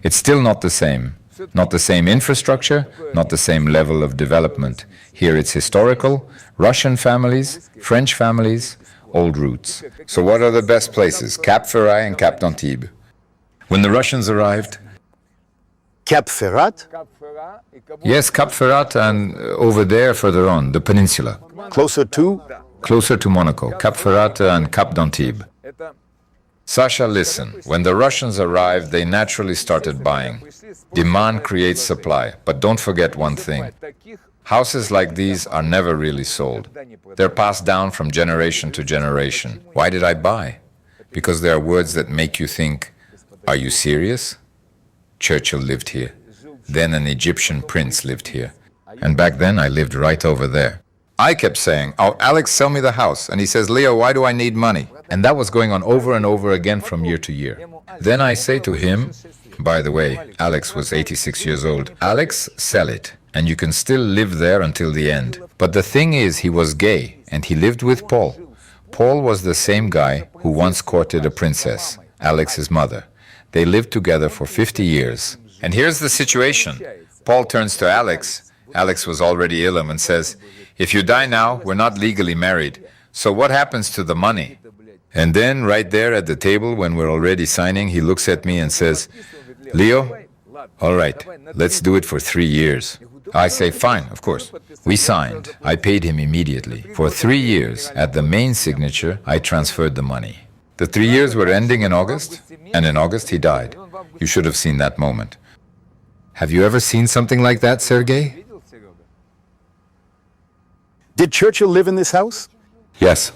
It's still not the same. Not the same infrastructure, not the same level of development. Here it's historical, Russian families, French families, old roots. So what are the best places? Cap Ferrat and Cap d'Antibes. When the Russians arrived, Cap Ferrat? yes, Cap Ferrat and over there further on, the peninsula. Closer to? Closer to Monaco, Cap Ferrat and Cap d'Antibes. Sasha, listen, when the Russians arrived, they naturally started buying. Demand creates supply, but don't forget one thing. Houses like these are never really sold. They're passed down from generation to generation. Why did I buy? Because there are words that make you think, are you serious? Churchill lived here. Then an Egyptian prince lived here. And back then I lived right over there. I kept saying, oh, Alex, sell me the house. And he says, Leo, why do I need money? And that was going on over and over again from year to year. Then I say to him, by the way, Alex was 86 years old. Alex, sell it, and you can still live there until the end. But the thing is, he was gay, and he lived with Paul. Paul was the same guy who once courted a princess, Alex's mother. They lived together for 50 years. And here's the situation. Paul turns to Alex. Alex was already ill and says, if you die now, we're not legally married. So what happens to the money? And then right there at the table, when we're already signing, he looks at me and says, Leo, all right, let's do it for 3 years. I say, fine, of course. We signed. I paid him immediately. For 3 years, at the main signature, I transferred the money. The 3 years were ending in August, and in August he died. You should have seen that moment. Have you ever seen something like that, Sergei? Did Churchill live in this house? Yes.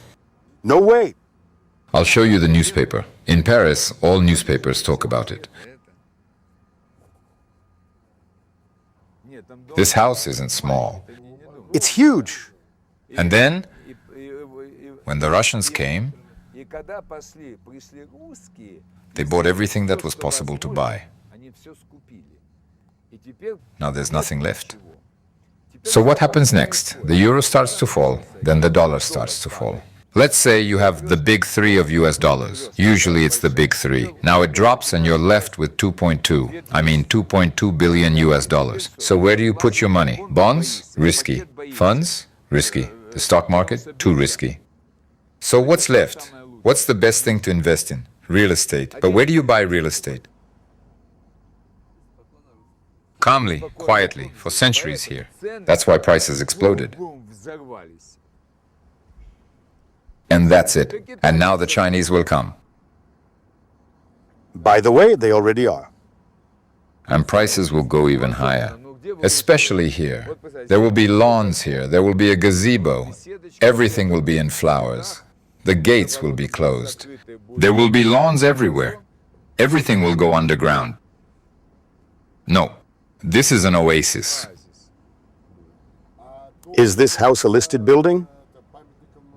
No way. I'll show you the newspaper. In Paris, all newspapers talk about it. This house isn't small. It's huge. And then, when the Russians came, they bought everything that was possible to buy. Now there's nothing left. So what happens next? The euro starts to fall, then the dollar starts to fall. Let's say you have the big three of US dollars. Usually it's the big three. Now it drops and you're left with 2.2 billion US dollars. So where do you put your money? Bonds? Risky. Funds? Risky. The stock market? Too risky. So what's left? What's the best thing to invest in? Real estate. But where do you buy real estate? Calmly, quietly, for centuries here. That's why prices exploded. And that's it. And now the Chinese will come. By the way, they already are. And prices will go even higher. Especially here. There will be lawns here. There will be a gazebo. Everything will be in flowers. The gates will be closed. There will be lawns everywhere. Everything will go underground. No. This is an oasis. Is this house a listed building?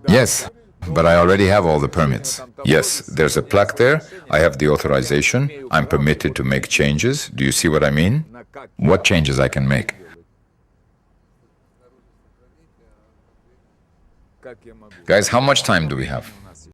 Yes, but I already have all the permits. Yes, there's a plaque there. I have the authorization. I'm permitted to make changes. Do you see what I mean? What changes I can make? Guys, how much time do we have?